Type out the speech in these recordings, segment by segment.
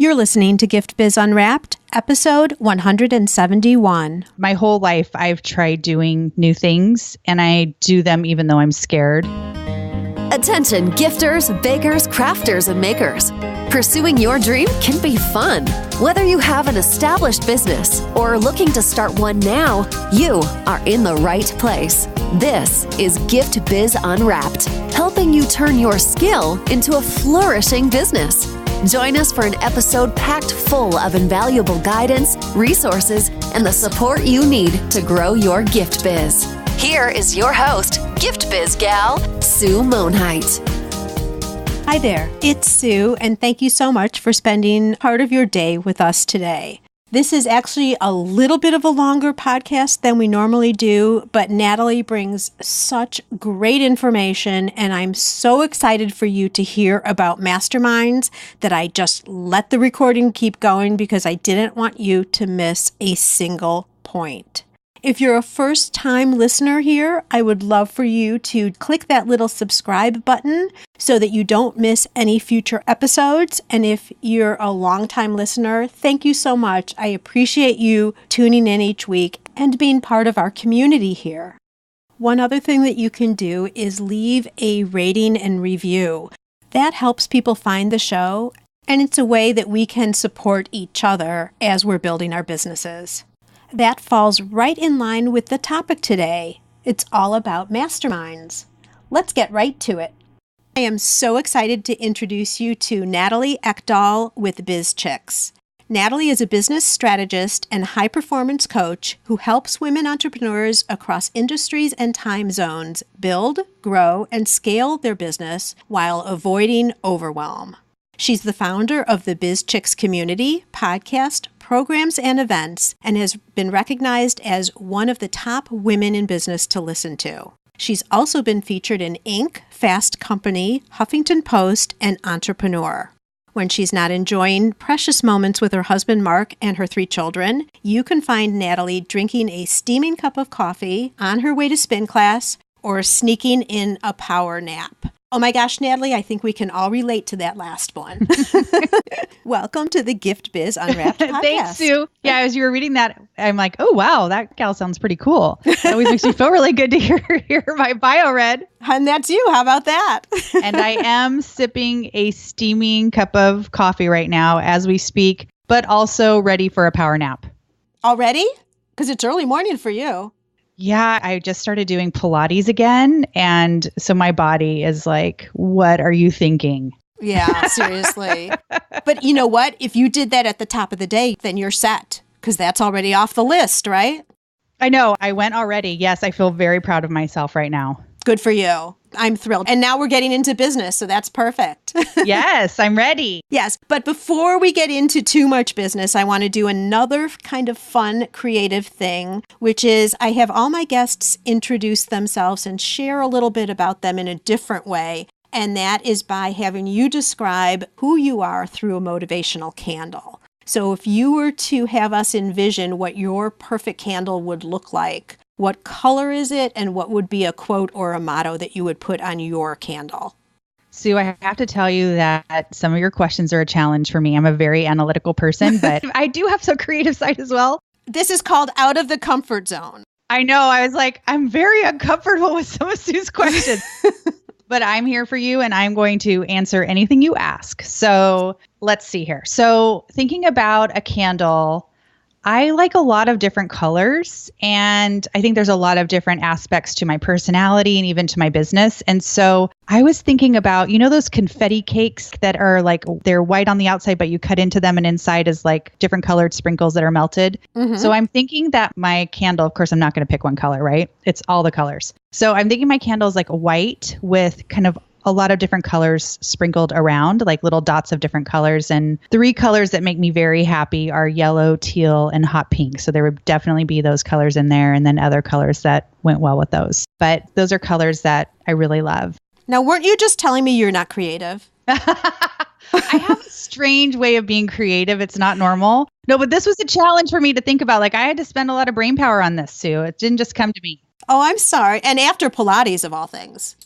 You're listening to Gift Biz Unwrapped, episode 171. My whole life, I've tried doing new things, and I do them even though I'm scared. Attention, gifters, bakers, crafters, and makers. Pursuing your dream can be fun. Whether you have an established business or are looking to start one now, you are in the right place. This is Gift Biz Unwrapped, helping you turn your skill into a flourishing business. Join us for an episode packed full of invaluable guidance, resources, and the support you need to grow your gift biz. Here is your host, Gift Biz gal, Sue Monheit. Hi there, it's Sue, and thank you so much for spending part of your day with us today. This is actually a little bit of a longer podcast than we normally do, but Natalie brings such great information, and I'm so excited for you to hear about masterminds that I just let the recording keep going because I didn't want you to miss a single point. If you're a first-time listener here, I would love for you to click that little subscribe button so that you don't miss any future episodes. And if you're a long-time listener, thank you so much. I appreciate you tuning in each week and being part of our community here. One other thing that you can do is leave a rating and review. That helps people find the show, and it's a way that we can support each other as we're building our businesses. That falls right in line with the topic today. It's all about masterminds. Let's get right to it. I am so excited to introduce you to Natalie Eckdahl with BizChix. Natalie is a business strategist and high-performance coach who helps women entrepreneurs across industries and time zones build, grow, and scale their business while avoiding overwhelm. She's the founder of the BizChix Community podcast, programs, and events, and has been recognized as one of the top women in business to listen to. She's also been featured in Inc., Fast Company, Huffington Post, and Entrepreneur. When she's not enjoying precious moments with her husband Mark and her 3 children, you can find Natalie drinking a steaming cup of coffee, on her way to spin class, or sneaking in a power nap. Oh my gosh, Natalie, I think we can all relate to that last one. Welcome to the Gift Biz Unwrapped podcast. Thanks, Sue. Yeah, as you were reading that, I'm like, oh, wow, that gal sounds pretty cool. It always makes me feel really good to hear my bio read. And that's you. How about that? And I am sipping a steaming cup of coffee right now as we speak, but also ready for a power nap. Already? Because it's early morning for you. Yeah, I just started doing Pilates again. And so my body is like, what are you thinking? Yeah, seriously. But you know what? If you did that at the top of the day, then you're set because that's already off the list, right? I know. I went already. Yes, I feel very proud of myself right now. Good for you. I'm thrilled. And now we're getting into business, so that's perfect. Yes, I'm ready. Yes. But before we get into too much business, I want to do another kind of fun, creative thing, which is I have all my guests introduce themselves and share a little bit about them in a different way. And that is by having you describe who you are through a motivational candle. So if you were to have us envision what your perfect candle would look like, what color is it, and what would be a quote or a motto that you would put on your candle? Sue, I have to tell you that some of your questions are a challenge for me. I'm a very analytical person, but I do have some creative side as well. This is called out of the comfort zone. I know. I was like, I'm very uncomfortable with some of Sue's questions. But I'm here for you, and I'm going to answer anything you ask. So let's see here. So thinking about a candle, I like a lot of different colors, and I think there's a lot of different aspects to my personality and even to my business. And so I was thinking about, you know, those confetti cakes that are like, they're white on the outside, but you cut into them and inside is like different colored sprinkles that are melted. Mm-hmm. So I'm thinking that my candle, of course, I'm not going to pick one color, right? It's all the colors. So I'm thinking my candle is like white with kind of a lot of different colors sprinkled around, like little dots of different colors. And 3 colors that make me very happy are yellow, teal, and hot pink. So there would definitely be those colors in there, and then other colors that went well with those. But those are colors that I really love. Now, weren't you just telling me you're not creative? I have a strange way of being creative. It's not normal. No, but this was a challenge for me to think about. Like, I had to spend a lot of brain power on this, Sue. It didn't just come to me. Oh, I'm sorry. And after Pilates, of all things.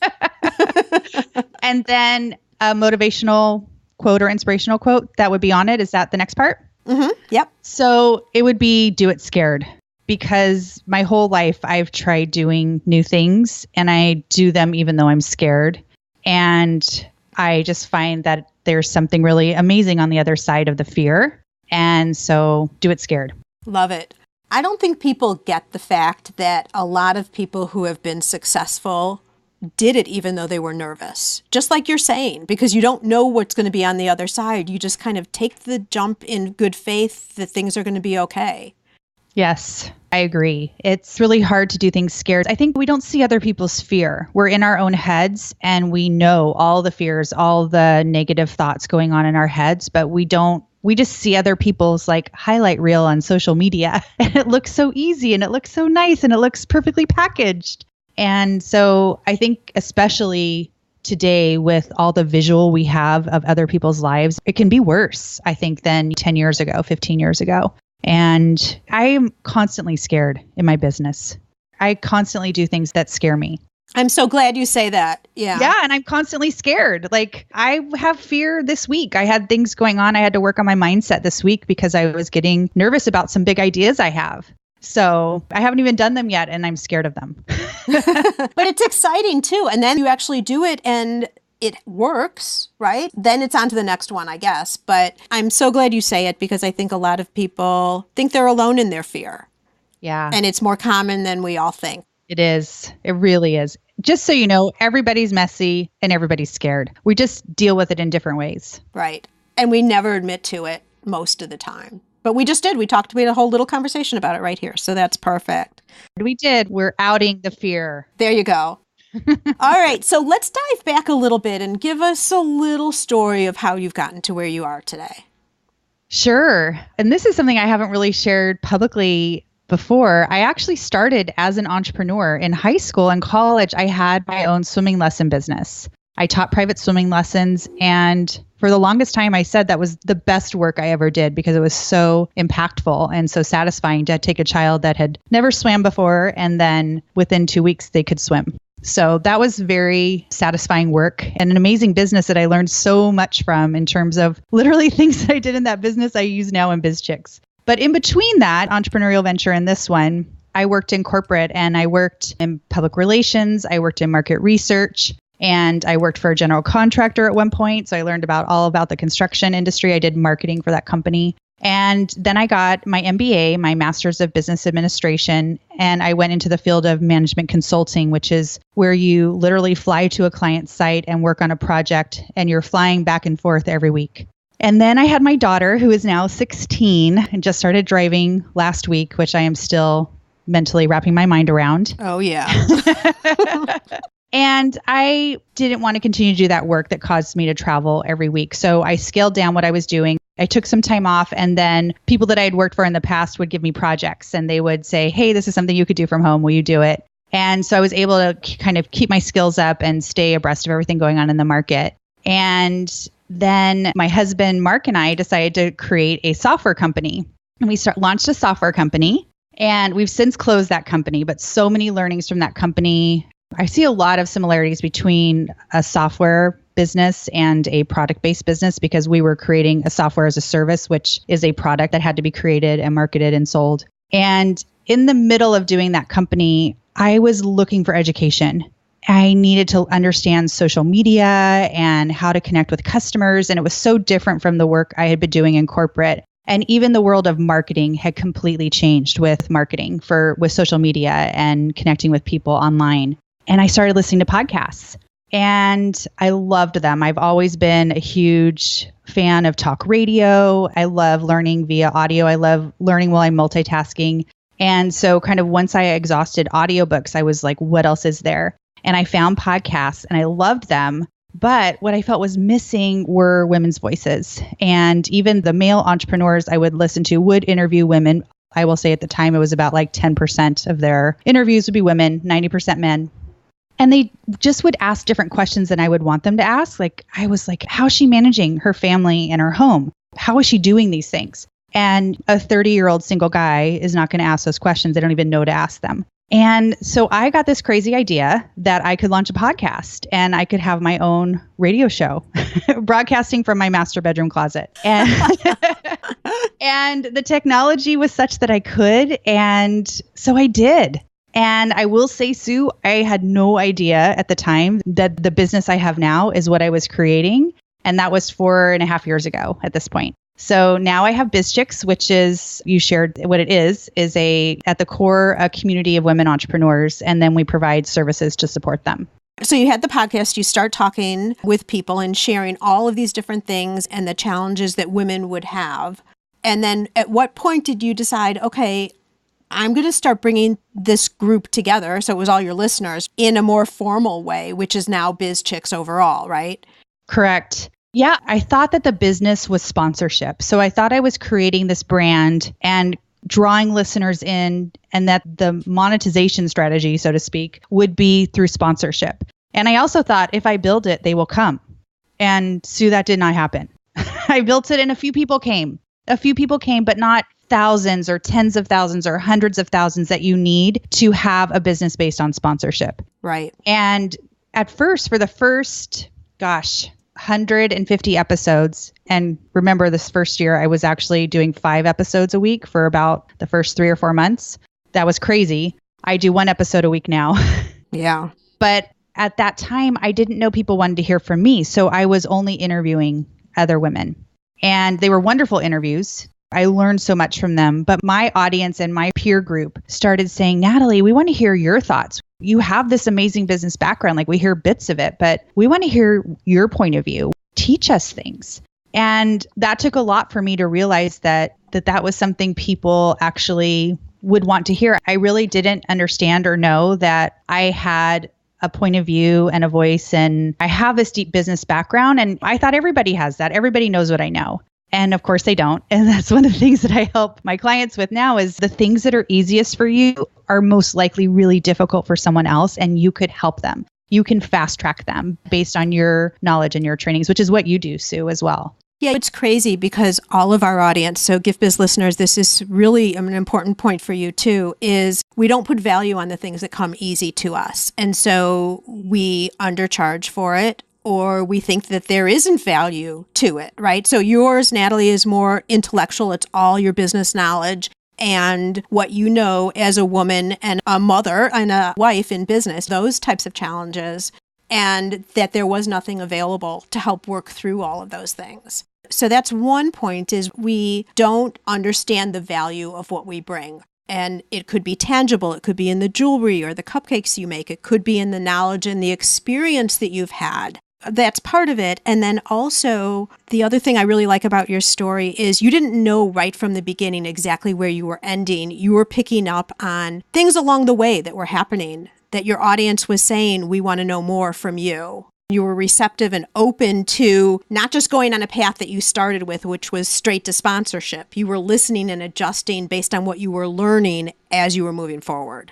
And then a motivational quote or inspirational quote that would be on it. Is that the next part? Mm-hmm. Yep. So it would be do it scared, because my whole life I've tried doing new things and I do them even though I'm scared. And I just find that there's something really amazing on the other side of the fear. And so do it scared. Love it. I don't think people get the fact that a lot of people who have been successful did it even though they were nervous. Just like you're saying, because you don't know what's going to be on the other side. You just kind of take the jump in good faith that things are going to be okay. Yes, I agree. It's really hard to do things scared. I think we don't see other people's fear. We're in our own heads and we know all the fears, all the negative thoughts going on in our heads, but we just see other people's like highlight reel on social media and it looks so easy and it looks so nice and it looks perfectly packaged. And so I think especially today with all the visual we have of other people's lives, it can be worse, I think, than 10 years ago, 15 years ago. And I am constantly scared in my business. I constantly do things that scare me. I'm so glad you say that. Yeah. Yeah. And I'm constantly scared. Like I have fear this week. I had things going on. I had to work on my mindset this week because I was getting nervous about some big ideas I have. So I haven't even done them yet and I'm scared of them. But it's exciting too. And then you actually do it and it works, right? Then it's on to the next one, I guess. But I'm so glad you say it because I think a lot of people think they're alone in their fear. Yeah. And it's more common than we all think. It is. It really is. Just so you know, everybody's messy and everybody's scared. We just deal with it in different ways. Right. And we never admit to it most of the time. But we just did. We had a whole little conversation about it right here. So that's perfect. We did. We're outing the fear. There you go. All right. So let's dive back a little bit and give us a little story of how you've gotten to where you are today. Sure. And this is something I haven't really shared publicly before. I actually started as an entrepreneur in high school and college. I had my own swimming lesson business. I taught private swimming lessons. And for the longest time, I said that was the best work I ever did because it was so impactful and so satisfying to take a child that had never swam before. And then within 2 weeks, they could swim. So that was very satisfying work and an amazing business that I learned so much from in terms of literally things that I did in that business I use now in BizChix. But in between that entrepreneurial venture and this one, I worked in corporate and I worked in public relations. I worked in market research and I worked for a general contractor at one point. So I learned all about the construction industry. I did marketing for that company. And then I got my MBA, my Master's of Business Administration, and I went into the field of management consulting, which is where you literally fly to a client site and work on a project, and you're flying back and forth every week. And then I had my daughter, who is now 16 and just started driving last week, which I am still mentally wrapping my mind around. Oh, yeah. And I didn't want to continue to do that work that caused me to travel every week. So I scaled down what I was doing. I took some time off, and then people that I had worked for in the past would give me projects and they would say, hey, this is something you could do from home. Will you do it? And so I was able to kind of keep my skills up and stay abreast of everything going on in the market. And then my husband, Mark, and I decided to create a software company. And we launched a software company, and we've since closed that company, but so many learnings from that company. I see a lot of similarities between a software business and a product-based business because we were creating a software as a service, which is a product that had to be created and marketed and sold. And in the middle of doing that company, I was looking for education. I needed to understand social media and how to connect with customers. And it was so different from the work I had been doing in corporate. And even the world of marketing had completely changed with marketing with social media and connecting with people online. And I started listening to podcasts. And I loved them. I've always been a huge fan of talk radio. I love learning via audio. I love learning while I'm multitasking. And so kind of once I exhausted audiobooks, I was like, what else is there? And I found podcasts and I loved them. But what I felt was missing were women's voices. And even the male entrepreneurs I would listen to would interview women. I will say at the time it was about like 10% of their interviews would be women, 90% men. And they just would ask different questions than I would want them to ask. Like, I was like, how is she managing her family and her home? How is she doing these things? And a 30-year-old single guy is not going to ask those questions. They don't even know to ask them. And so I got this crazy idea that I could launch a podcast and I could have my own radio show broadcasting from my master bedroom closet. And and the technology was such that I could. And so I did. And I will say, Sue, I had no idea at the time that the business I have now is what I was creating. And that was 4.5 years ago at this point. So now I have BizChix, which is, you shared what it is at the core, a community of women entrepreneurs. And then we provide services to support them. So you had the podcast, you start talking with people and sharing all of these different things and the challenges that women would have. And then at what point did you decide, okay, I'm going to start bringing this group together, so it was all your listeners, in a more formal way, which is now BizChix overall, right? Correct. Yeah, I thought that the business was sponsorship. So I thought I was creating this brand and drawing listeners in, and that the monetization strategy, so to speak, would be through sponsorship. And I also thought if I build it, they will come. And Sue, that did not happen. I built it and a few people came. But not thousands or tens of thousands or hundreds of thousands that you need to have a business based on sponsorship. Right. And at first, for the first, 150 episodes. And remember, this first year, I was actually doing 5 episodes a week for about the first 3 or 4 months. That was crazy. I do 1 episode a week now. Yeah. But at that time, I didn't know people wanted to hear from me. So I was only interviewing other women. And they were wonderful interviews. I learned so much from them. But my audience and my peer group started saying, Natalie, we want to hear your thoughts. You have this amazing business background. Like, we hear bits of it, but we want to hear your point of view. Teach us things. And that took a lot for me to realize that was something people actually would want to hear. I really didn't understand or know that I had a point of view and a voice, and I have this deep business background, and I thought everybody has that. Everybody knows what I know. And of course they don't. And that's one of the things that I help my clients with now is the things that are easiest for you are most likely really difficult for someone else, and you could help them. You can fast track them based on your knowledge and your trainings, which is what you do, Sue, as well. Yeah, it's crazy because all of our audience, so GiftBiz listeners, this is really an important point for you too, is we don't put value on the things that come easy to us. And so we undercharge for it, or we think that there isn't value to it, right? So yours, Natalie, is more intellectual. It's all your business knowledge and what you know as a woman and a mother and a wife in business, those types of challenges, and that there was nothing available to help work through all of those things. So that's one point, is we don't understand the value of what we bring. And it could be tangible. It could be in the jewelry or the cupcakes you make. It could be in the knowledge and the experience that you've had. That's part of it. And then also, the other thing I really like about your story is you didn't know right from the beginning exactly where you were ending. You were picking up on things along the way that were happening, that your audience was saying, we want to know more from you. You were receptive and open to not just going on a path that you started with, which was straight to sponsorship. You were listening and adjusting based on what you were learning as you were moving forward.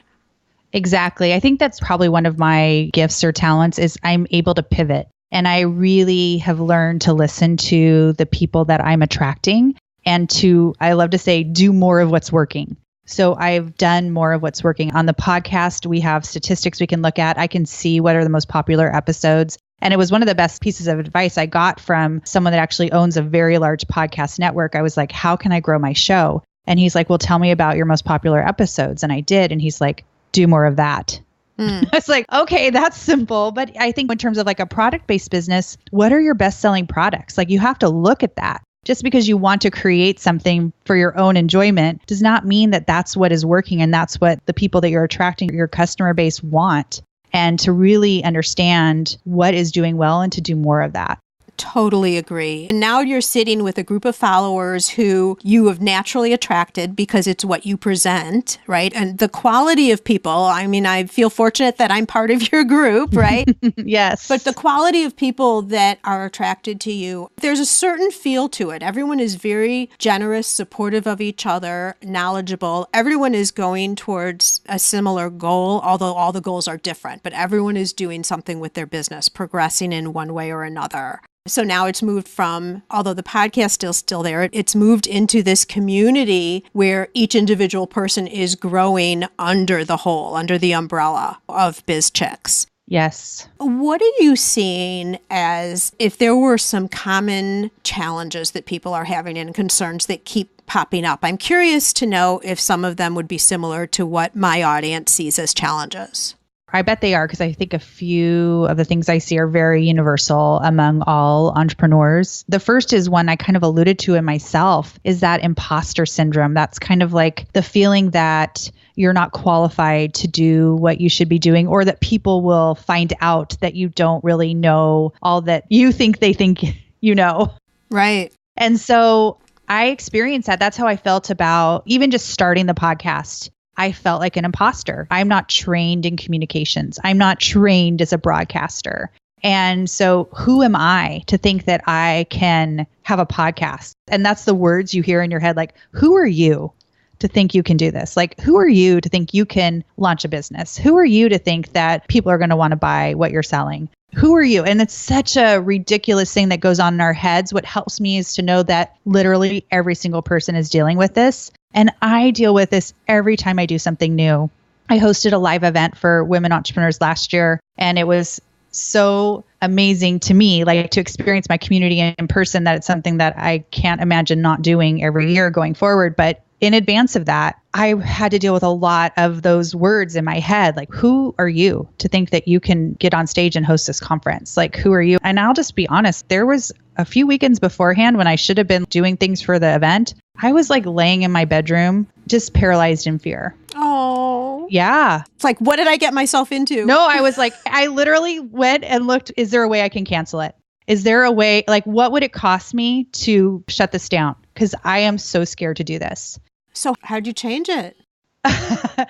Exactly. I think that's probably one of my gifts or talents is I'm able to pivot. And I really have learned to listen to the people that I'm attracting and to, I love to say, do more of what's working. So I've done more of what's working. On the podcast, we have statistics we can look at. I can see what are the most popular episodes. And it was one of the best pieces of advice I got from someone that actually owns a very large podcast network. I was like, how can I grow my show? And he's like, well, tell me about your most popular episodes. And I did. And he's like, do more of that. I was like, okay, that's simple. But I think in terms of like a product-based business, what are your best-selling products? Like, you have to look at that. Just because you want to create something for your own enjoyment does not mean that that's what is working and that's what the people that you're attracting, your customer base, want. And to really understand what is doing well and to do more of that. Totally agree. And now you're sitting with a group of followers who you have naturally attracted because it's what you present, right? And the quality of people, I mean, I feel fortunate that I'm part of your group, right? Yes. But the quality of people that are attracted to you, there's a certain feel to it. Everyone is very generous, supportive of each other, knowledgeable. Everyone is going towards a similar goal, although all the goals are different, but everyone is doing something with their business, progressing in one way or another. So now it's moved from, although the podcast is still there, it's moved into this community where each individual person is growing under the umbrella of BizChix. Yes. What are you seeing as if there were some common challenges that people are having and concerns that keep popping up? I'm curious to know if some of them would be similar to what my audience sees as challenges. I bet they are, because I think a few of the things I see are very universal among all entrepreneurs. The first is one I kind of alluded to in myself, is that imposter syndrome. That's kind of like the feeling that you're not qualified to do what you should be doing, or that people will find out that you don't really know all that you think they think you know. Right. And so I experienced that. That's how I felt about even just starting the podcast. I felt like an imposter. I'm not trained in communications. I'm not trained as a broadcaster. And so who am I to think that I can have a podcast? And that's the words you hear in your head, like, who are you to think you can do this? Like, who are you to think you can launch a business? Who are you to think that people are going to want to buy what you're selling? Who are you? And it's such a ridiculous thing that goes on in our heads. What helps me is to know that literally every single person is dealing with this. And I deal with this every time I do something new. I hosted a live event for women entrepreneurs last year, and it was so amazing to me, like to experience my community in person, that it's something that I can't imagine not doing every year going forward. But in advance of that, I had to deal with a lot of those words in my head. Like, who are you to think that you can get on stage and host this conference? Like, who are you? And I'll just be honest, there was a few weekends beforehand when I should have been doing things for the event. I was like laying in my bedroom, just paralyzed in fear. Oh. Yeah. It's like, what did I get myself into? No, I was like, I literally went and looked, is there a way I can cancel it? Is there a way, like, what would it cost me to shut this down? Because I am so scared to do this. So how'd you change it?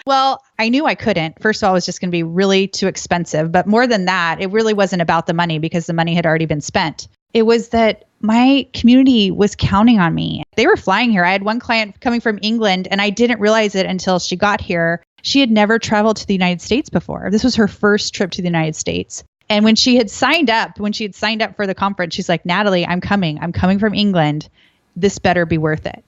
Well, I knew I couldn't. First of all, it was just going to be really too expensive. But more than that, it really wasn't about the money, because the money had already been spent. It was that my community was counting on me. They were flying here. I had one client coming from England, and I didn't realize it until she got here. She had never traveled to the United States before. This was her first trip to the United States. And when she had signed up for the conference, she's like, Natalie, I'm coming from England. This better be worth it.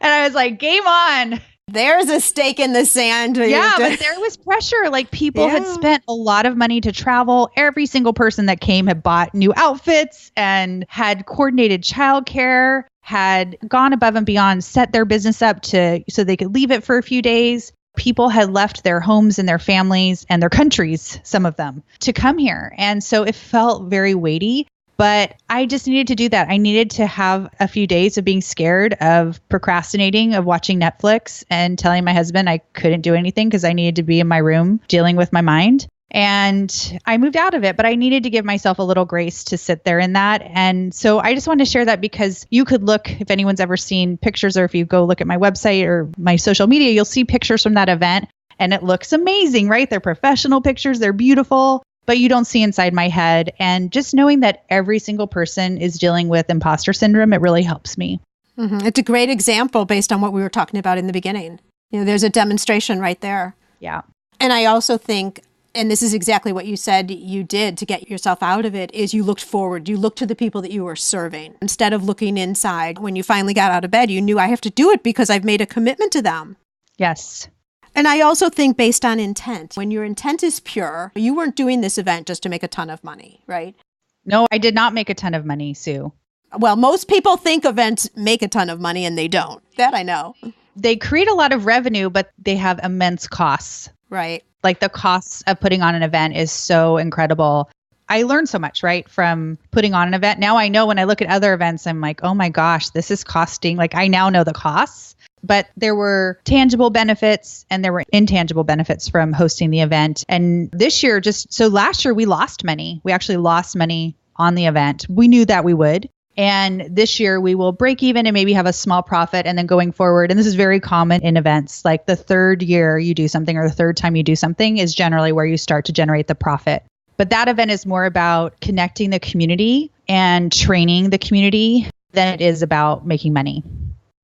And I was like, game on. There's a stake in the sand. Yeah, but there was pressure. Like, people had spent a lot of money to travel. Every single person that came had bought new outfits and had coordinated childcare, had gone above and beyond, set their business up so they could leave it for a few days. People had left their homes and their families and their countries, some of them, to come here. And so it felt very weighty. But I just needed to do that. I needed to have a few days of being scared, of procrastinating, of watching Netflix and telling my husband I couldn't do anything because I needed to be in my room dealing with my mind. And I moved out of it, but I needed to give myself a little grace to sit there in that. And so I just wanted to share that, because you could look, if anyone's ever seen pictures, or if you go look at my website or my social media, you'll see pictures from that event, and it looks amazing, right? They're professional pictures. They're beautiful. But you don't see inside my head. And just knowing that every single person is dealing with imposter syndrome, it really helps me. Mm-hmm. It's a great example based on what we were talking about in the beginning. There's a demonstration right there. Yeah. And I also think, and this is exactly what you said you did to get yourself out of it, is you looked forward. You looked to the people that you were serving instead of looking inside. When you finally got out of bed, you knew, I have to do it because I've made a commitment to them. Yes. And I also think based on intent, when your intent is pure, you weren't doing this event just to make a ton of money, right? No, I did not make a ton of money, Sue. Well, most people think events make a ton of money, and they don't. That I know. They create a lot of revenue, but they have immense costs. Right. Like, the costs of putting on an event is so incredible. I learned so much, right, from putting on an event. Now I know when I look at other events, I'm like, oh my gosh, this is costing. Like, I now know the costs. But there were tangible benefits and there were intangible benefits from hosting the event. And this year, last year we lost money. We actually lost money on the event. We knew that we would. And this year we will break even and maybe have a small profit. And then going forward, and this is very common in events, like the third year you do something or the third time you do something is generally where you start to generate the profit. But that event is more about connecting the community and training the community than it is about making money.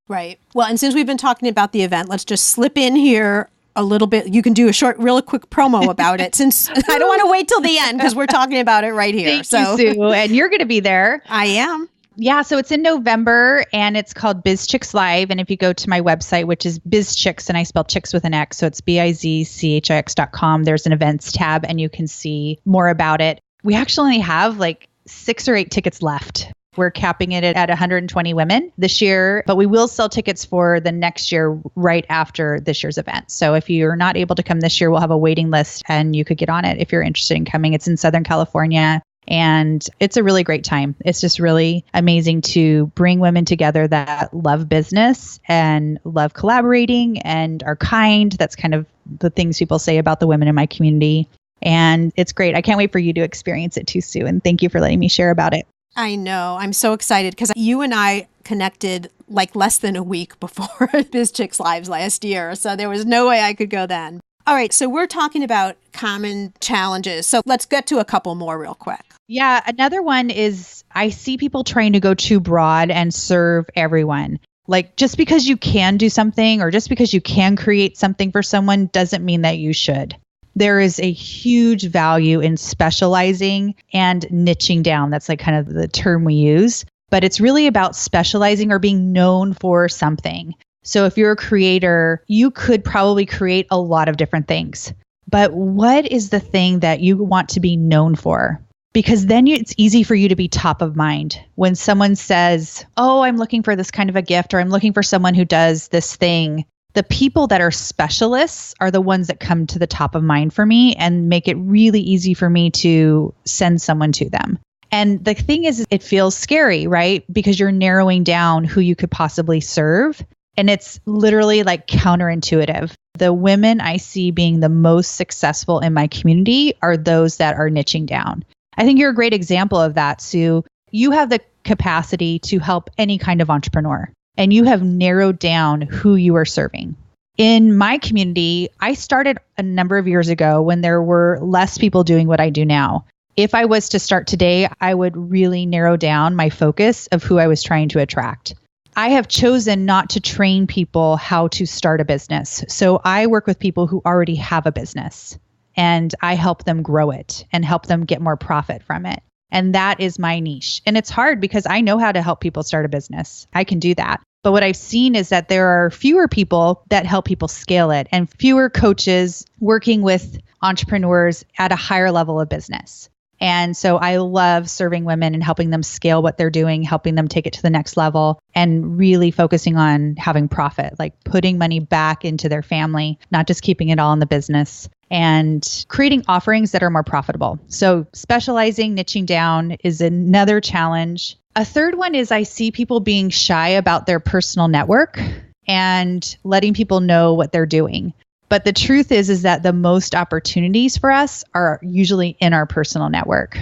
Right. Well, and since we've been talking about the event, let's just slip in here a little bit, you can do a short, real quick promo about it, since I don't want to wait till the end because we're talking about it right here. Thank you, Sue. And you're going to be there. I am. Yeah, so it's in November and it's called BizChix Live. And if you go to my website, which is BizChix, and I spell Chix with an X, so it's BIZCHIX.com, there's an events tab and you can see more about it. We actually only have like 6 or 8 tickets left. We're capping it at 120 women this year, but we will sell tickets for the next year right after this year's event. So if you're not able to come this year, we'll have a waiting list and you could get on it if you're interested in coming. It's in Southern California. And it's a really great time. It's just really amazing to bring women together that love business and love collaborating and are kind. That's kind of the things people say about the women in my community. And it's great. I can't wait for you to experience it too, Sue. And thank you for letting me share about it. I know. I'm so excited because you and I connected like less than a week before BizChix Lives last year. So there was no way I could go then. All right. So we're talking about common challenges. So let's get to a couple more real quick. Yeah. Another one is I see people trying to go too broad and serve everyone. Like just because you can do something or just because you can create something for someone doesn't mean that you should. There is a huge value in specializing and niching down. That's like kind of the term we use, but it's really about specializing or being known for something. So if you're a creator, you could probably create a lot of different things. But what is the thing that you want to be known for? Because then it's easy for you to be top of mind. When someone says, oh, I'm looking for this kind of a gift, or I'm looking for someone who does this thing, the people that are specialists are the ones that come to the top of mind for me and make it really easy for me to send someone to them. And the thing is, it feels scary, right? Because you're narrowing down who you could possibly serve. And it's literally like counterintuitive. The women I see being the most successful in my community are those that are niching down. I think you're a great example of that, Sue. You have the capacity to help any kind of entrepreneur, and you have narrowed down who you are serving. In my community, I started a number of years ago when there were less people doing what I do now. If I was to start today, I would really narrow down my focus of who I was trying to attract. I have chosen not to train people how to start a business. So I work with people who already have a business and I help them grow it and help them get more profit from it. And that is my niche. And it's hard because I know how to help people start a business. I can do that. But what I've seen is that there are fewer people that help people scale it and fewer coaches working with entrepreneurs at a higher level of business. And so I love serving women and helping them scale what they're doing, helping them take it to the next level, and really focusing on having profit, like putting money back into their family, not just keeping it all in the business, and creating offerings that are more profitable. So specializing, niching down is another challenge. A third one is I see people being shy about their personal network and letting people know what they're doing. But the truth is that the most opportunities for us are usually in our personal network.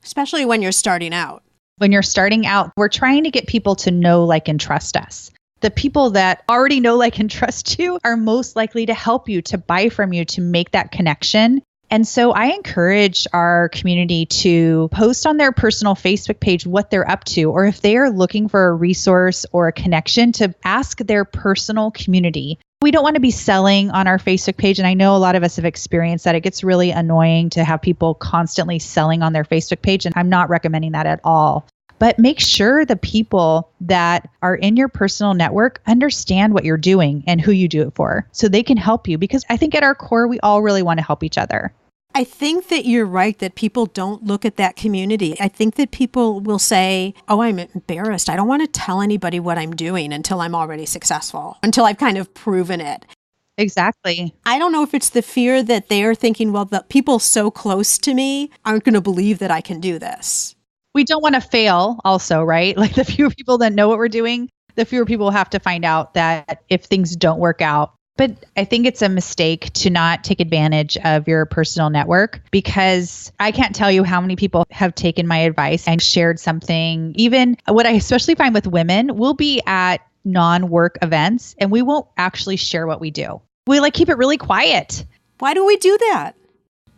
Especially when you're starting out. When you're starting out, we're trying to get people to know, like, and trust us. The people that already know, like, and trust you are most likely to help you, to buy from you, to make that connection. And so I encourage our community to post on their personal Facebook page what they're up to, or if they are looking for a resource or a connection, to ask their personal community. We don't want to be selling on our Facebook page. And I know a lot of us have experienced that. It gets really annoying to have people constantly selling on their Facebook page. And I'm not recommending that at all. But make sure the people that are in your personal network understand what you're doing and who you do it for, so they can help you. Because I think at our core, we all really want to help each other. I think that you're right that people don't look at that community. I think that people will say, oh, I'm embarrassed. I don't want to tell anybody what I'm doing until I'm already successful, until I've kind of proven it. Exactly. I don't know if it's the fear that they're thinking, well, the people so close to me aren't going to believe that I can do this. We don't want to fail also, right? Like the fewer people that know what we're doing, the fewer people have to find out that if things don't work out. But I think it's a mistake to not take advantage of your personal network, because I can't tell you how many people have taken my advice and shared something. Even what I especially find with women, we'll be at non-work events and we won't actually share what we do. We keep it really quiet. Why do we do that?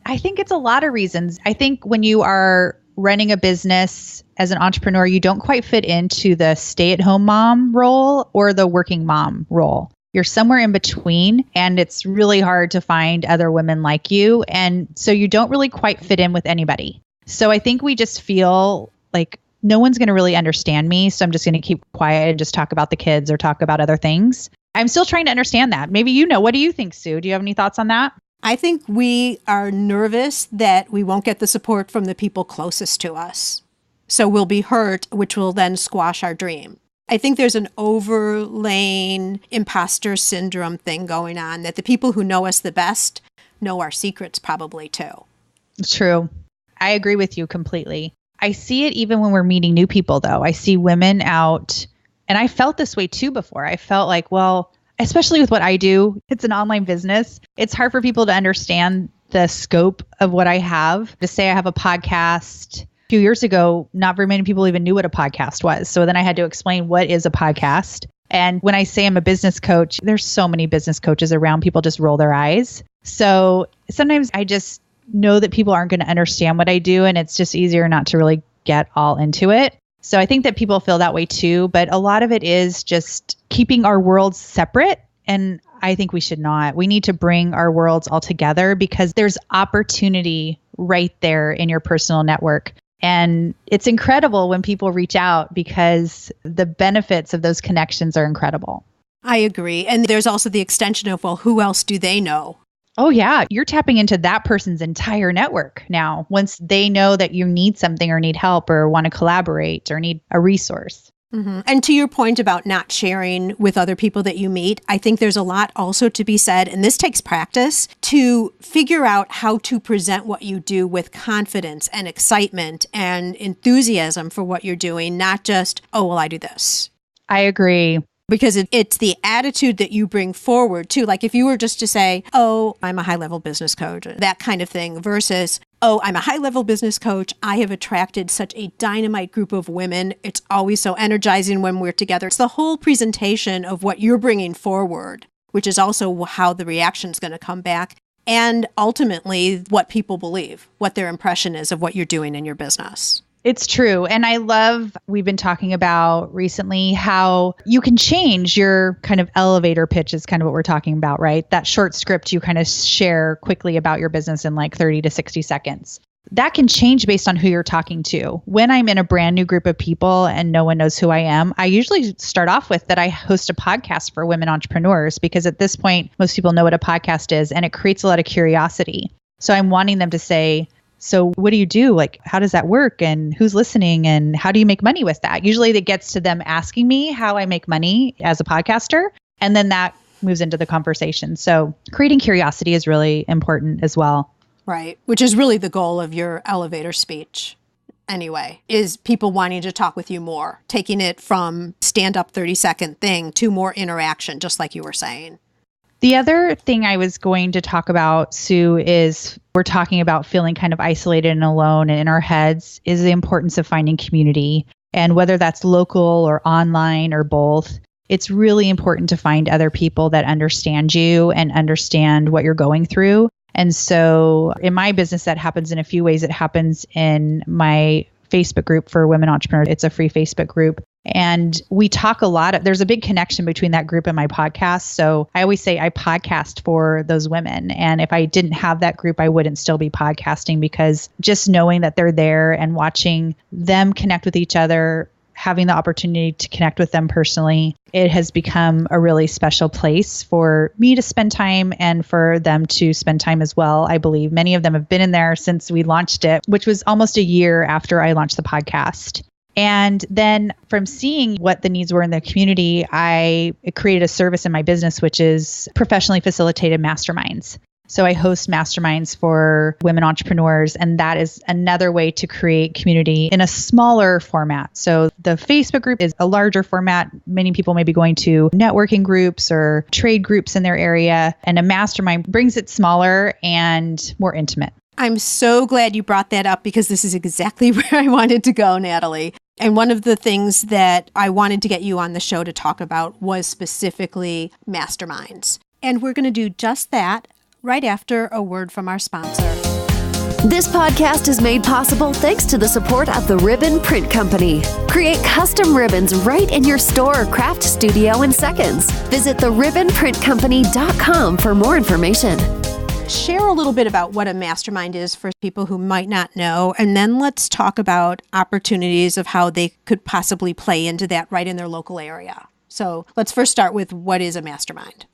I think it's a lot of reasons. I think when you are running a business as an entrepreneur, you don't quite fit into the stay-at-home mom role or the working mom role. You're somewhere in between, and it's really hard to find other women like you. And so you don't really quite fit in with anybody. So I think we just feel like no one's going to really understand me. So I'm just going to keep quiet and just talk about the kids or talk about other things. I'm still trying to understand that. Maybe what do you think, Sue? Do you have any thoughts on that? I think we are nervous that we won't get the support from the people closest to us. So we'll be hurt, which will then squash our dream. I think there's an overlaying imposter syndrome thing going on, that the people who know us the best know our secrets probably too. True. I agree with you completely. I see it even when we're meeting new people, though. I see women out, and I felt this way too before. I felt like, well, especially with what I do, it's an online business. It's hard for people to understand the scope of what I have. To say I have a podcast, a few years ago, not very many people even knew what a podcast was. So then I had to explain what is a podcast. And when I say I'm a business coach, there's so many business coaches around. People just roll their eyes. So sometimes I just know that people aren't going to understand what I do, and it's just easier not to really get all into it. So I think that people feel that way too, but a lot of it is just keeping our worlds separate. And I think we should not. We need to bring our worlds all together, because there's opportunity right there in your personal network. And it's incredible when people reach out, because the benefits of those connections are incredible. I agree. And there's also the extension of, well, who else do they know? Oh, yeah. You're tapping into that person's entire network now. Once they know that you need something or need help or want to collaborate or need a resource. Mm-hmm. And to your point about not sharing with other people that you meet, I think there's a lot also to be said, and this takes practice, to figure out how to present what you do with confidence and excitement and enthusiasm for what you're doing, not just, oh, well, I do this. I agree. Because it's the attitude that you bring forward too. Like if you were just to say, oh, I'm a high-level business coach, that kind of thing, versus, oh, I'm a high-level business coach. I have attracted such a dynamite group of women. It's always so energizing when we're together. It's the whole presentation of what you're bringing forward, which is also how the reaction's going to come back. And ultimately, what people believe, what their impression is of what you're doing in your business. It's true. And I love, we've been talking about recently how you can change your kind of elevator pitch is kind of what we're talking about, right? That short script you kind of share quickly about your business in like 30 to 60 seconds. That can change based on who you're talking to. When I'm in a brand new group of people and no one knows who I am, I usually start off with that I host a podcast for women entrepreneurs, because at this point, most people know what a podcast is, and it creates a lot of curiosity. So I'm wanting them to say, so what do you do? Like, how does that work? And who's listening? And how do you make money with that? Usually that gets to them asking me how I make money as a podcaster. And then that moves into the conversation. So creating curiosity is really important as well. Right. Which is really the goal of your elevator speech anyway, is people wanting to talk with you more, taking it from stand-up 30-second thing to more interaction, just like you were saying. The other thing I was going to talk about, Sue, is we're talking about feeling kind of isolated and alone and in our heads, is the importance of finding community. And whether that's local or online or both, it's really important to find other people that understand you and understand what you're going through. And so in my business, that happens in a few ways. It happens in my Facebook group for women entrepreneurs. It's a free Facebook group. And we talk a lot. There's a big connection between that group and my podcast. So I always say I podcast for those women. And if I didn't have that group, I wouldn't still be podcasting, because just knowing that they're there and watching them connect with each other, having the opportunity to connect with them personally, it has become a really special place for me to spend time and for them to spend time as well. I believe many of them have been in there since we launched it, which was almost a year after I launched the podcast. And then from seeing what the needs were in the community, I created a service in my business, which is professionally facilitated masterminds. So I host masterminds for women entrepreneurs, and that is another way to create community in a smaller format. So the Facebook group is a larger format. Many people may be going to networking groups or trade groups in their area, and a mastermind brings it smaller and more intimate. I'm so glad you brought that up, because this is exactly where I wanted to go, Natalie. And one of the things that I wanted to get you on the show to talk about was specifically masterminds. And we're going to do just that right after a word from our sponsor. This podcast is made possible thanks to the support of the Ribbon Print Company. Create custom ribbons right in your store or craft studio in seconds. Visit theribbonprintcompany.com for more information. Share a little bit about what a mastermind is for people who might not know, and then let's talk about opportunities of how they could possibly play into that right in their local area. So let's first start with what is a mastermind?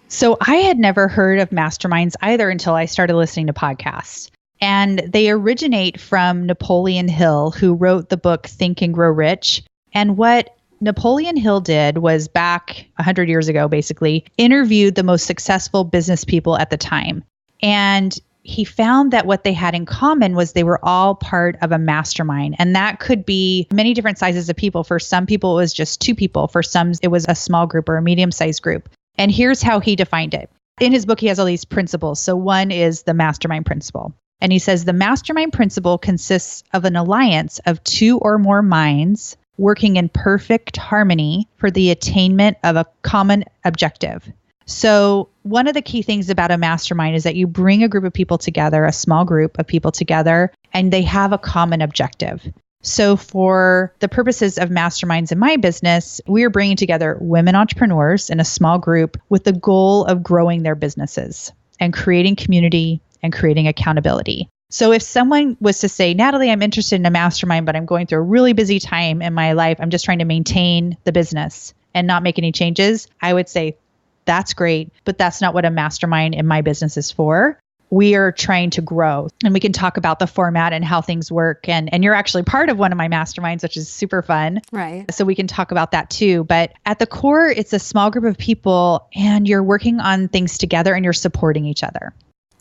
So I had never heard of masterminds either until I started listening to podcasts. And they originate from Napoleon Hill, who wrote the book Think and Grow Rich. And what Napoleon Hill did was back 100 years ago, basically, interviewed the most successful business people at the time. And he found that what they had in common was they were all part of a mastermind. And that could be many different sizes of people. For some people, it was just 2 people. For some, it was a small group or a medium-sized group. And here's how he defined it. In his book, he has all these principles. So one is the mastermind principle. And he says the mastermind principle consists of an alliance of 2 or more minds working in perfect harmony for the attainment of a common objective. So one of the key things about a mastermind is that you bring a group of people together, a small group of people together, and they have a common objective. So for the purposes of masterminds in my business, we are bringing together women entrepreneurs in a small group with the goal of growing their businesses and creating community and creating accountability. So if someone was to say, Natalie, I'm interested in a mastermind, but I'm going through a really busy time in my life. I'm just trying to maintain the business and not make any changes. I would say, that's great, but that's not what a mastermind in my business is for. We are trying to grow, and we can talk about the format and how things work. And you're actually part of one of my masterminds, which is super fun. Right. So we can talk about that too. But at the core, it's a small group of people and you're working on things together and you're supporting each other.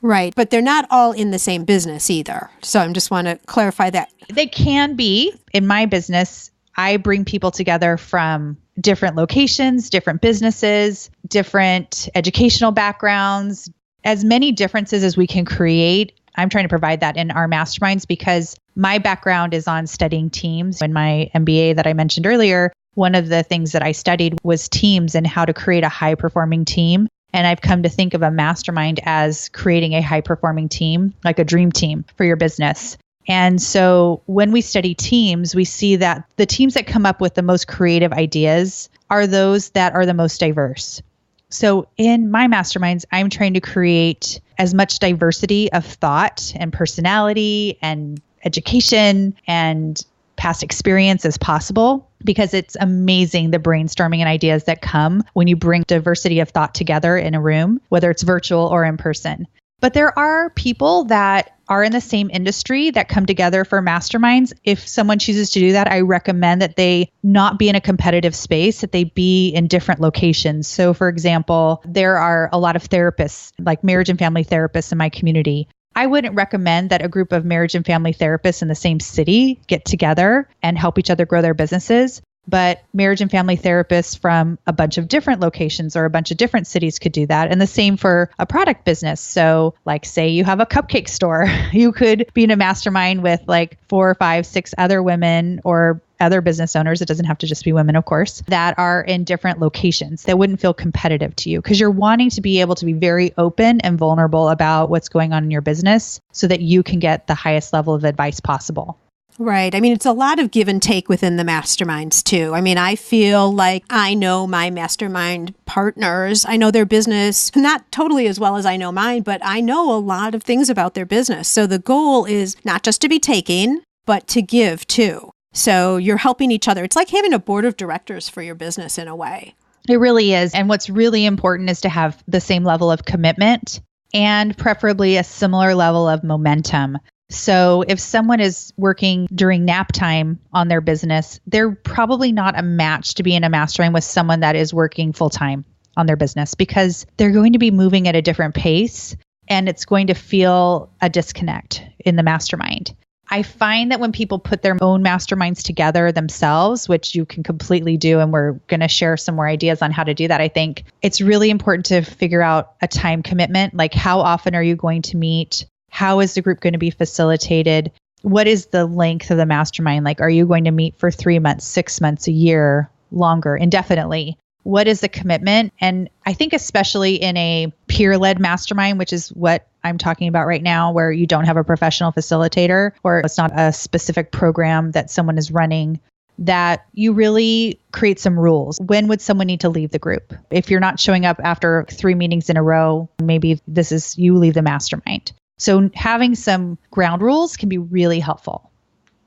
Right. But they're not all in the same business either. So I just want to clarify that. They can be. In my business, I bring people together from different locations, different businesses, different educational backgrounds, as many differences as we can create. I'm trying to provide that in our masterminds because my background is on studying teams. In my MBA that I mentioned earlier, one of the things that I studied was teams and how to create a high-performing team. And I've come to think of a mastermind as creating a high-performing team, like a dream team for your business. And so when we study teams, we see that the teams that come up with the most creative ideas are those that are the most diverse. So in my masterminds, I'm trying to create as much diversity of thought and personality and education and past experience as possible, because it's amazing the brainstorming and ideas that come when you bring diversity of thought together in a room, whether it's virtual or in person. But there are people that are in the same industry that come together for masterminds. If someone chooses to do that, I recommend that they not be in a competitive space, that they be in different locations. So for example, there are a lot of therapists, like marriage and family therapists in my community. I wouldn't recommend that a group of marriage and family therapists in the same city get together and help each other grow their businesses. But marriage and family therapists from a bunch of different locations or a bunch of different cities could do that. And the same for a product business. So like say you have a cupcake store, you could be in a mastermind with like 4, 5, 6 other women or other business owners. It doesn't have to just be women, of course, that are in different locations that wouldn't feel competitive to you because you're wanting to be able to be very open and vulnerable about what's going on in your business so that you can get the highest level of advice possible. Right. I mean, it's a lot of give and take within the masterminds too. I mean, I feel like I know my mastermind partners. I know their business, not totally as well as I know mine, but I know a lot of things about their business. So the goal is not just to be taking, but to give too. So you're helping each other. It's like having a board of directors for your business in a way. It really is. And what's really important is to have the same level of commitment and preferably a similar level of momentum. So if someone is working during nap time on their business, they're probably not a match to be in a mastermind with someone that is working full time on their business because they're going to be moving at a different pace and it's going to feel a disconnect in the mastermind. I find that when people put their own masterminds together themselves, which you can completely do, and we're going to share some more ideas on how to do that, I think it's really important to figure out a time commitment. Like how often are you going to meet? How is the group going to be facilitated? What is the length of the mastermind? Like, are you going to meet for 3 months, 6 months, a year, longer, indefinitely? What is the commitment? And I think especially in a peer-led mastermind, which is what I'm talking about right now, where you don't have a professional facilitator or it's not a specific program that someone is running, that you really create some rules. When would someone need to leave the group? If you're not showing up after 3 meetings in a row, maybe this is you leave the mastermind. So having some ground rules can be really helpful.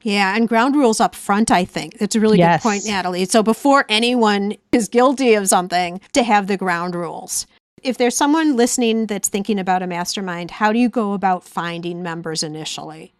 Yeah, and ground rules up front, I think. That's a really good point, Natalie. So before anyone is guilty of something, to have the ground rules. If there's someone listening that's thinking about a mastermind, how do you go about finding members initially?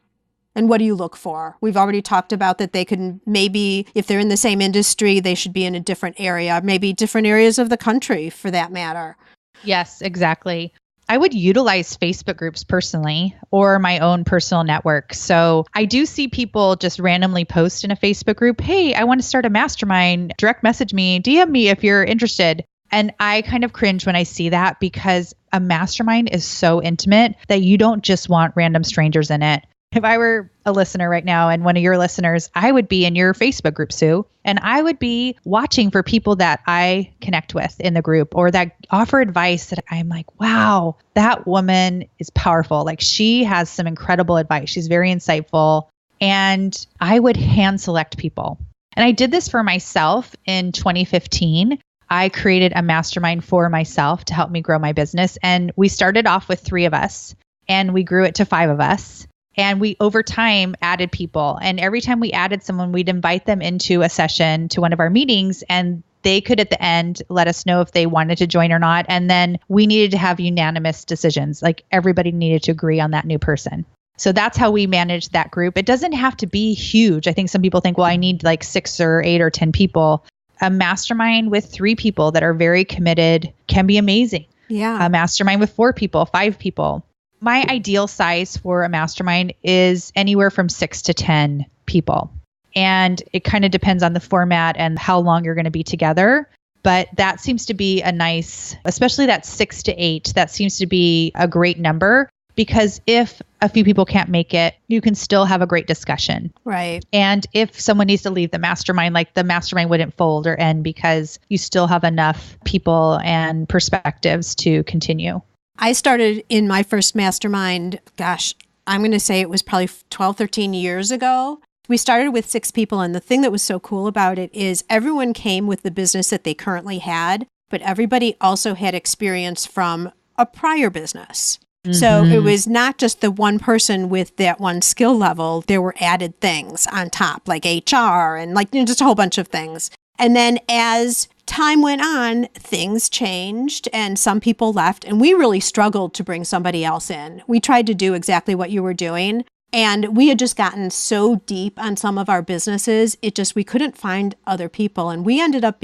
And what do you look for? We've already talked about that they can maybe, if they're in the same industry, they should be in a different area, maybe different areas of the country for that matter. Yes, exactly. I would utilize Facebook groups personally or my own personal network. So I do see people just randomly post in a Facebook group, hey, I want to start a mastermind, direct message me, DM me if you're interested. And I kind of cringe when I see that because a mastermind is so intimate that you don't just want random strangers in it. If I were a listener right now and one of your listeners, I would be in your Facebook group, Sue, and I would be watching for people that I connect with in the group or that offer advice that I'm like, wow, that woman is powerful. Like she has some incredible advice. She's very insightful. And I would hand select people. And I did this for myself in 2015. I created a mastermind for myself to help me grow my business. And we started off with 3 of us and we grew it to 5 of us. And we, over time, added people. And every time we added someone, we'd invite them into a session to one of our meetings. And they could, at the end, let us know if they wanted to join or not. And then we needed to have unanimous decisions. Like everybody needed to agree on that new person. So that's how we managed that group. It doesn't have to be huge. I think some people think, well, I need like 6 or 8 or 10 people. A mastermind with 3 people that are very committed can be amazing. Yeah. A mastermind with 4 people, 5 people. My ideal size for a mastermind is anywhere from 6 to 10 people. And it kind of depends on the format and how long you're going to be together. But that seems to be a nice, especially that 6 to 8, that seems to be a great number because if a few people can't make it, you can still have a great discussion. Right. And if someone needs to leave the mastermind, like the mastermind wouldn't fold or end because you still have enough people and perspectives to continue. I started in my first mastermind, I'm going to say it was probably 12, 13 years ago. We started with 6 people. And the thing that was so cool about it is everyone came with the business that they currently had, but everybody also had experience from a prior business. Mm-hmm. So it was not just the one person with that one skill level. There were added things on top, like HR and just a whole bunch of things. And then as time went on, things changed and some people left and we really struggled to bring somebody else in. We tried to do exactly what you were doing and we had just gotten so deep on some of our businesses, we couldn't find other people. And we ended up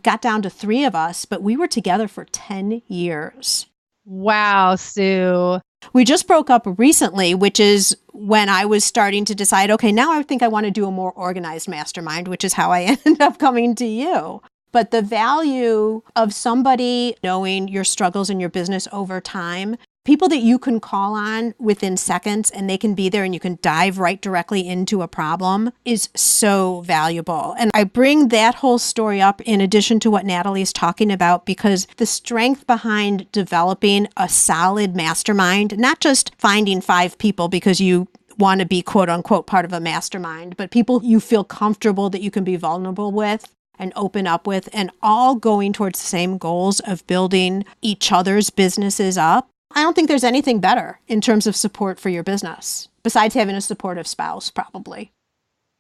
got down to 3 of us, but we were together for 10 years. Wow, Sue. We just broke up recently, which is when I was starting to decide, okay, now I think I want to do a more organized mastermind, which is how I ended up coming to you. But the value of somebody knowing your struggles in your business over time, people that you can call on within seconds and they can be there and you can dive right directly into a problem is so valuable. And I bring that whole story up in addition to what Natalie is talking about because the strength behind developing a solid mastermind, not just finding 5 people because you want to be quote unquote part of a mastermind, but people you feel comfortable that you can be vulnerable with and open up with and all going towards the same goals of building each other's businesses up. I don't think there's anything better in terms of support for your business, besides having a supportive spouse, probably.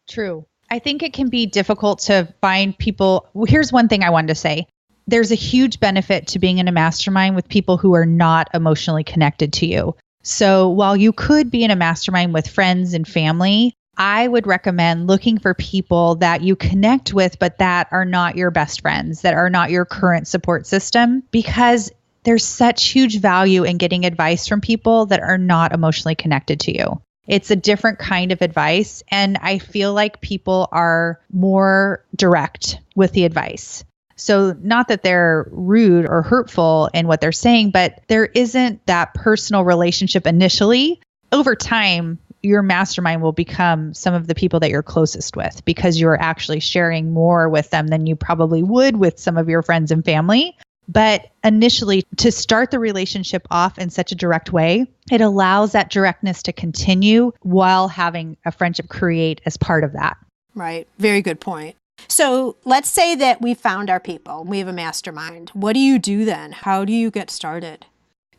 True. I think it can be difficult to find people. Well, here's one thing I wanted to say. There's a huge benefit to being in a mastermind with people who are not emotionally connected to you. So while you could be in a mastermind with friends and family, I would recommend looking for people that you connect with, but that are not your best friends, that are not your current support system, because there's such huge value in getting advice from people that are not emotionally connected to you. It's a different kind of advice. And I feel like people are more direct with the advice. So not that they're rude or hurtful in what they're saying, but there isn't that personal relationship initially. Over time, your mastermind will become some of the people that you're closest with because you're actually sharing more with them than you probably would with some of your friends and family. But initially, to start the relationship off in such a direct way, it allows that directness to continue while having a friendship create as part of that. Right. Very good point. So let's say that we found our people. We have a mastermind. What do you do then? How do you get started?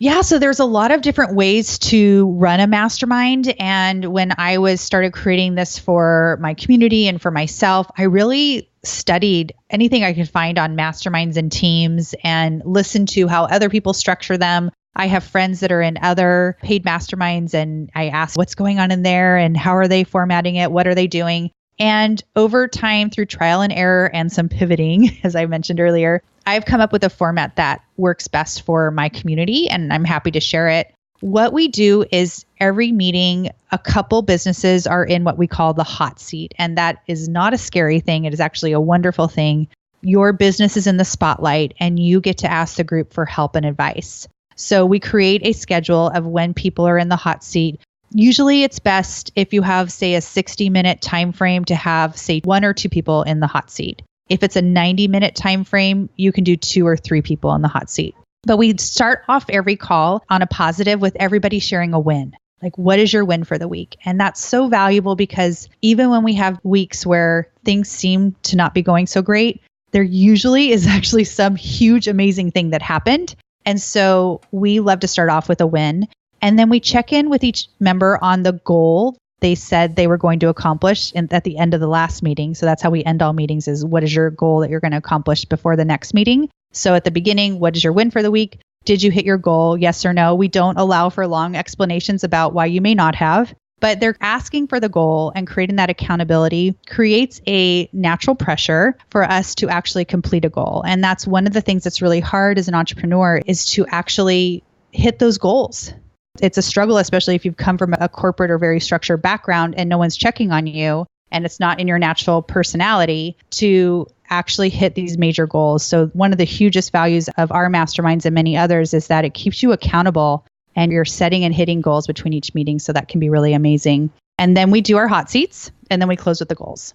Yeah, so there's a lot of different ways to run a mastermind. And when I started creating this for my community and for myself, I really studied anything I could find on masterminds and teams and listened to how other people structure them. I have friends that are in other paid masterminds, and I ask what's going on in there and how are they formatting it? What are they doing? And over time, through trial and error and some pivoting, as I mentioned earlier, I've come up with a format that works best for my community, and I'm happy to share it. What we do is every meeting, a couple businesses are in what we call the hot seat. And that is not a scary thing. It is actually a wonderful thing. Your business is in the spotlight, and you get to ask the group for help and advice. So we create a schedule of when people are in the hot seat. Usually it's best if you have, say, a 60-minute time frame to have, say, 1 or 2 people in the hot seat. If it's a 90-minute time frame, you can do 2 or 3 people in the hot seat. But we start off every call on a positive with everybody sharing a win. Like, what is your win for the week? And that's so valuable because even when we have weeks where things seem to not be going so great, there usually is actually some huge, amazing thing that happened. And so we love to start off with a win. And then we check in with each member on the goal they said they were going to accomplish at the end of the last meeting. So that's how we end all meetings, is what is your goal that you're going to accomplish before the next meeting? So at the beginning, what is your win for the week? Did you hit your goal? Yes or no? We don't allow for long explanations about why you may not have, but they're asking for the goal, and creating that accountability creates a natural pressure for us to actually complete a goal. And that's one of the things that's really hard as an entrepreneur, is to actually hit those goals. It's a struggle, especially if you've come from a corporate or very structured background and no one's checking on you and it's not in your natural personality to actually hit these major goals. So one of the hugest values of our masterminds and many others is that it keeps you accountable and you're setting and hitting goals between each meeting. So that can be really amazing. And then we do our hot seats, and then we close with the goals.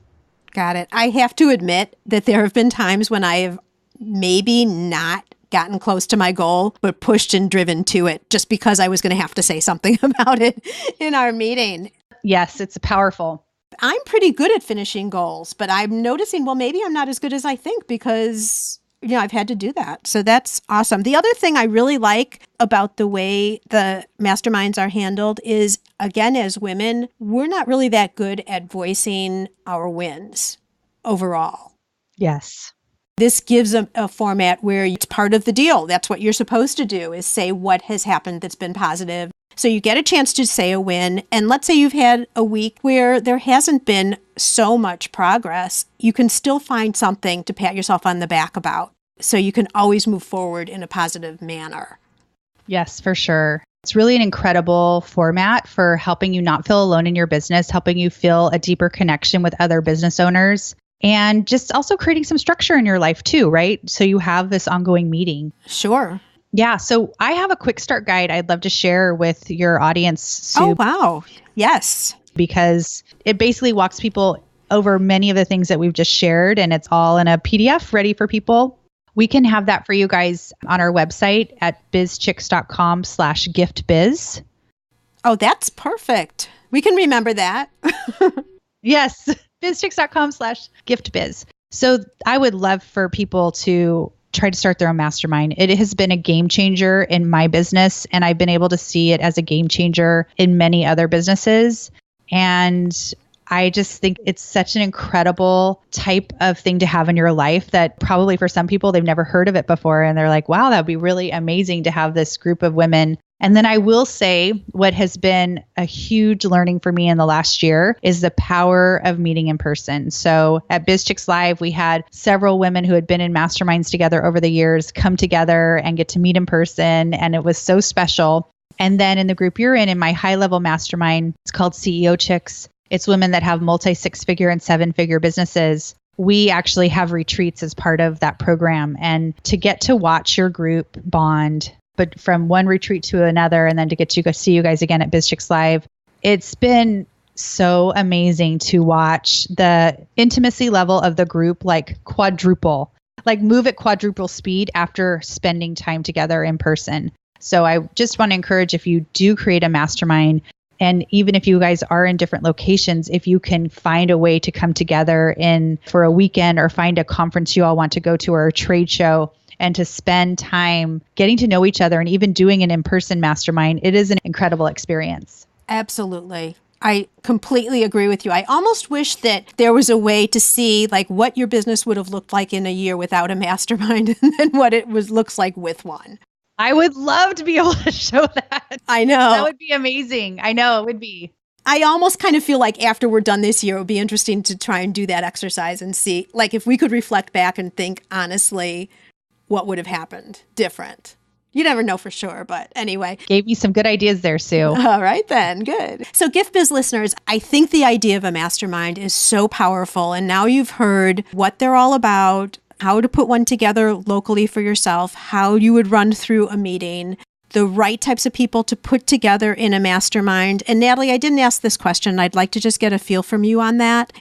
Got it. I have to admit that there have been times when I have maybe not gotten close to my goal, but pushed and driven to it just because I was going to have to say something about it in our meeting. Yes, it's powerful. I'm pretty good at finishing goals, but I'm noticing, well, maybe I'm not as good as I think because, I've had to do that. So that's awesome. The other thing I really like about the way the masterminds are handled is, again, as women, we're not really that good at voicing our wins overall. Yes. This gives a format where it's part of the deal. That's what you're supposed to do, is say what has happened that's been positive. So you get a chance to say a win. And let's say you've had a week where there hasn't been so much progress. You can still find something to pat yourself on the back about. So you can always move forward in a positive manner. Yes, for sure. It's really an incredible format for helping you not feel alone in your business, helping you feel a deeper connection with other business owners. And just also creating some structure in your life too, right? So you have this ongoing meeting. Sure. Yeah. So I have a quick start guide I'd love to share with your audience, Sue. Oh, wow. Yes. Because it basically walks people over many of the things that we've just shared, and it's all in a PDF ready for people. We can have that for you guys on our website at bizchix.com/giftbiz. Oh, that's perfect. We can remember that. Yes. bizchix.com/giftbiz. So I would love for people to try to start their own mastermind. It has been a game changer in my business, and I've been able to see it as a game changer in many other businesses. And I just think it's such an incredible type of thing to have in your life that probably for some people, they've never heard of it before. And they're like, wow, that'd be really amazing to have this group of women. And then I will say what has been a huge learning for me in the last year is the power of meeting in person. So at BizChix Live, we had several women who had been in masterminds together over the years come together and get to meet in person. And it was so special. And then in the group you're in my high level mastermind, it's called CEO Chix. It's women that have multi-6-figure and 7-figure businesses. We actually have retreats as part of that program. And to get to watch your group bond, but from one retreat to another, and then to get to go see you guys again at BizChix Live, it's been so amazing to watch the intimacy level of the group like quadruple. like move at quadruple speed after spending time together in person. So I just want to encourage, if you do create a mastermind, and even if you guys are in different locations, if you can find a way to come together for a weekend or find a conference you all want to go to or a trade show and to spend time getting to know each other and even doing an in-person mastermind, it is an incredible experience. Absolutely. I completely agree with you. I almost wish that there was a way to see like what your business would have looked like in a year without a mastermind and then what it looks like with one. I would love to be able to show that. I know. That would be amazing. I know it would be. I almost kind of feel like after we're done this year, it would be interesting to try and do that exercise and see, like, if we could reflect back and think honestly, what would have happened different. You never know for sure, but anyway. Gave me some good ideas there, Sue. All right then, good. So Gift Biz listeners, I think the idea of a mastermind is so powerful. And now you've heard what they're all about, how to put one together locally for yourself, how you would run through a meeting, the right types of people to put together in a mastermind. And Natalie, I didn't ask this question. I'd like to just get a feel from you on that.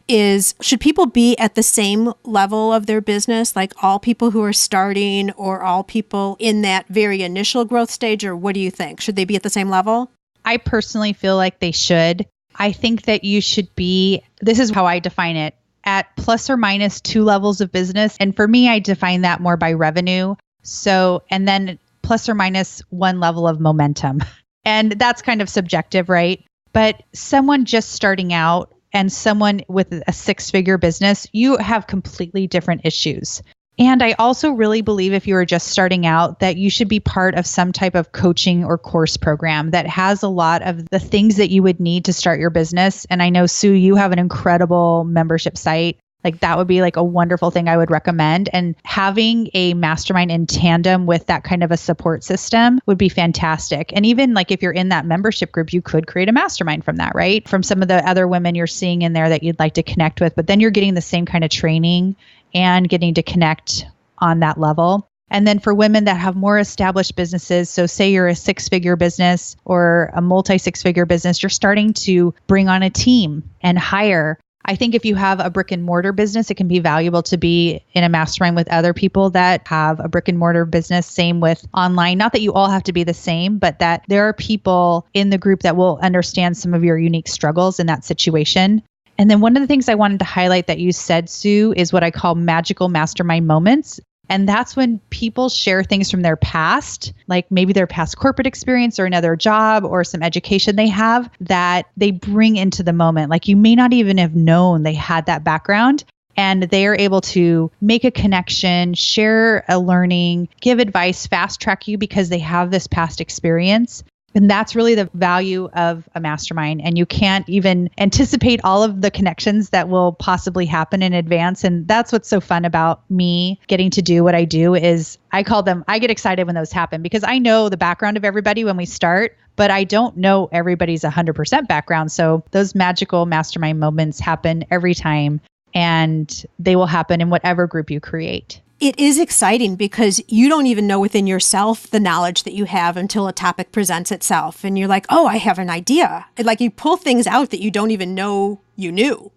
Should people be at the same level of their business, like all people who are starting or all people in that very initial growth stage? Or what do you think? Should they be at the same level? I personally feel like they should. I think that you should be, this is how I define it, at plus or minus 2 levels of business. And for me, I define that more by revenue. So, and then plus or minus 1 level of momentum. And that's kind of subjective, right? But someone just starting out and someone with a 6-figure business, you have completely different issues. And I also really believe if you are just starting out that you should be part of some type of coaching or course program that has a lot of the things that you would need to start your business. And I know, Sue, you have an incredible membership site. Like that would be like a wonderful thing I would recommend. And having a mastermind in tandem with that kind of a support system would be fantastic. And even like if you're in that membership group, you could create a mastermind from that, right? From some of the other women you're seeing in there that you'd like to connect with, but then you're getting the same kind of training and getting to connect on that level. And then for women that have more established businesses, so say you're a 6-figure business or a multi-6-figure business, you're starting to bring on a team and hire. I think if you have a brick and mortar business, it can be valuable to be in a mastermind with other people that have a brick and mortar business. Same with online. Not that you all have to be the same, but that there are people in the group that will understand some of your unique struggles in that situation. And then one of the things I wanted to highlight that you said, Sue, is what I call magical mastermind moments. And that's when people share things from their past, like maybe their past corporate experience or another job or some education they have that they bring into the moment. Like you may not even have known they had that background, and they are able to make a connection, share a learning, give advice, fast track you because they have this past experience. And that's really the value of a mastermind. And you can't even anticipate all of the connections that will possibly happen in advance. And that's what's so fun about me getting to do what I do is I get excited when those happen because I know the background of everybody when we start, but I don't know everybody's 100% background. So those magical mastermind moments happen every time, and they will happen in whatever group you create. It is exciting because you don't even know within yourself the knowledge that you have until a topic presents itself. And you're like, oh, I have an idea. Like you pull things out that you don't even know you knew.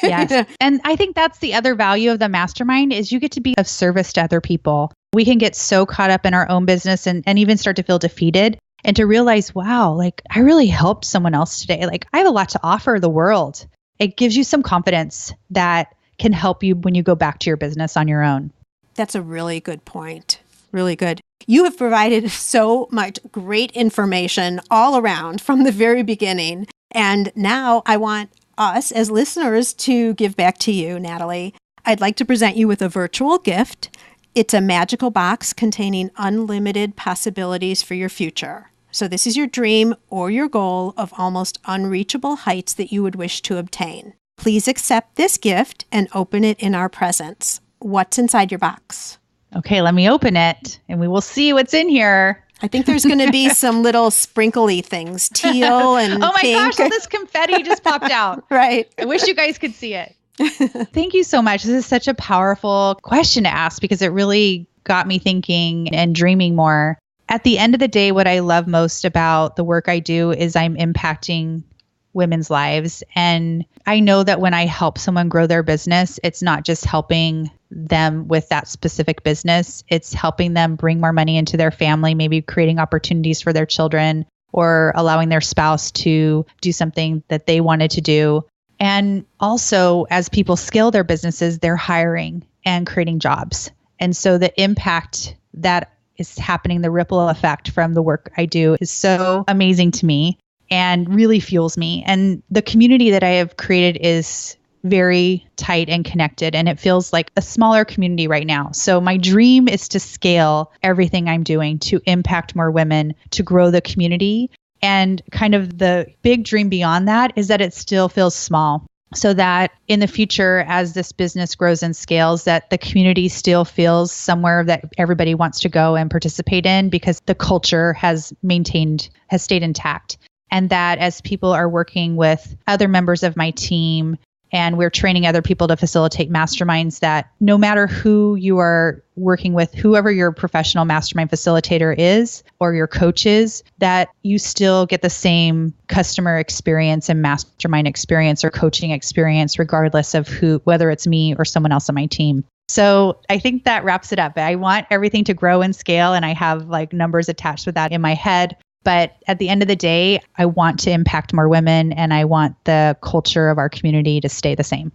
Yes. And I think that's the other value of the mastermind is you get to be of service to other people. We can get so caught up in our own business and even start to feel defeated and to realize, wow, like I really helped someone else today. Like I have a lot to offer the world. It gives you some confidence that can help you when you go back to your business on your own. That's a really good point. Really good. You have provided so much great information all around from the very beginning. And now I want us as listeners to give back to you, Natalie. I'd like to present you with a virtual gift. It's a magical box containing unlimited possibilities for your future. So this is your dream or your goal of almost unreachable heights that you would wish to obtain. Please accept this gift and open it in our presence. What's inside your box? Okay, let me open it and we will see what's in here. I think there's going to be some little sprinkly things, teal and oh my pink. gosh, all this confetti just popped out. Right. I wish you guys could see it. Thank you so much. This is such a powerful question to ask because it really got me thinking and dreaming more. At the end of the day, what I love most about the work I do is I'm impacting women's lives. And I know that when I help someone grow their business, it's not just helping them with that specific business. It's helping them bring more money into their family, maybe creating opportunities for their children or allowing their spouse to do something that they wanted to do. And also, as people scale their businesses, they're hiring and creating jobs. And so the impact that is happening, the ripple effect from the work I do is so amazing to me and really fuels me. And the community that I have created is very tight and connected, and it feels like a smaller community right now. So my dream is to scale everything I'm doing to impact more women, to grow the community. And kind of the big dream beyond that is that it still feels small, so that in the future, as this business grows and scales, that the community still feels somewhere that everybody wants to go and participate in, because the culture has stayed intact. And that as people are working with other members of my team, and we're training other people to facilitate masterminds, that no matter who you are working with, whoever your professional mastermind facilitator is or your coach is, that you still get the same customer experience and mastermind experience or coaching experience, regardless of whether it's me or someone else on my team. So I think that wraps it up. I want everything to grow and scale, and I have like numbers attached with that in my head. But at the end of the day, I want to impact more women, and I want the culture of our community to stay the same.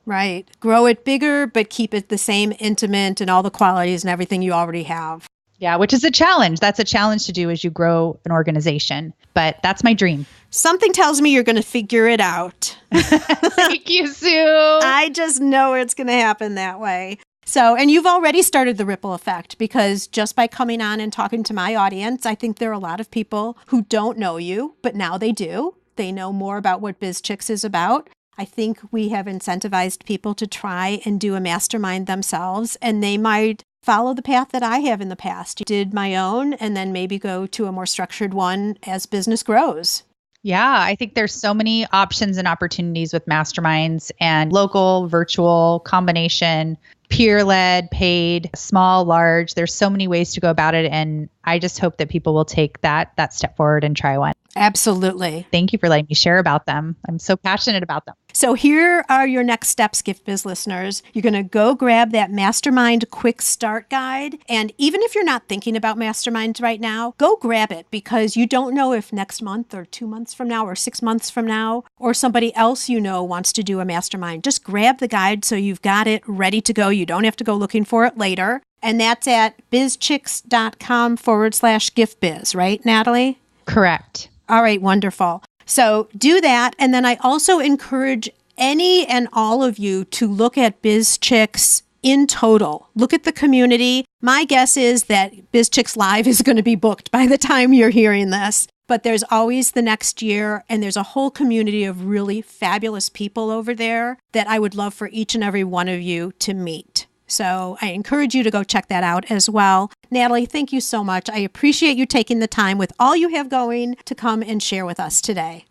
Right. Grow it bigger, but keep it the same intimate and all the qualities and everything you already have. Yeah, which is a challenge. That's a challenge to do as you grow an organization. But that's my dream. Something tells me you're going to figure it out. Thank you, Sue. I just know it's going to happen that way. So, and you've already started the ripple effect, because just by coming on and talking to my audience, I think there are a lot of people who don't know you, but now they do. They know more about what BizChix is about. I think we have incentivized people to try and do a mastermind themselves, and they might follow the path that I have in the past. I did my own and then maybe go to a more structured one as business grows. Yeah, I think there's so many options and opportunities with masterminds, and local, virtual, combination, peer-led, paid, small, large. There's so many ways to go about it. And I just hope that people will take that step forward and try one. Absolutely. Thank you for letting me share about them. I'm so passionate about them. So here are your next steps, Gift Biz listeners. You're going to go grab that Mastermind Quick Start Guide. And even if you're not thinking about masterminds right now, go grab it, because you don't know if next month or 2 months from now or 6 months from now, or somebody else you know wants to do a mastermind. Just grab the guide so you've got it ready to go. You don't have to go looking for it later. And that's at bizchix.com/giftbiz, right, Natalie? Correct. All right, wonderful. So do that. And then I also encourage any and all of you to look at BizChix in total. Look at the community. My guess is that BizChix Live is going to be booked by the time you're hearing this. But there's always the next year, and there's a whole community of really fabulous people over there that I would love for each and every one of you to meet. So I encourage you to go check that out as well. Natalie, thank you so much. I appreciate you taking the time with all you have going to come and share with us today.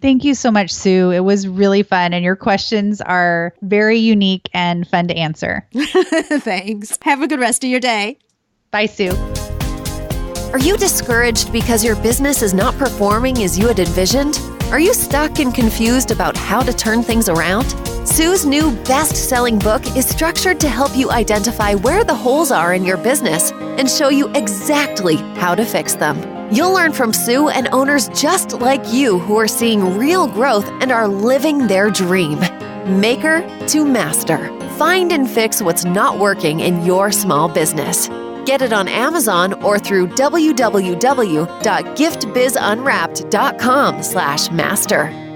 Thank you so much, Sue. It was really fun, and your questions are very unique and fun to answer. Thanks. Have a good rest of your day. Bye, Sue. Are you discouraged because your business is not performing as you had envisioned? Are you stuck and confused about how to turn things around? Sue's new best-selling book is structured to help you identify where the holes are in your business and show you exactly how to fix them. You'll learn from Sue and owners just like you who are seeing real growth and are living their dream. Maker to master. Find and fix what's not working in your small business. Get it on Amazon or through www.giftbizunwrapped.com/master.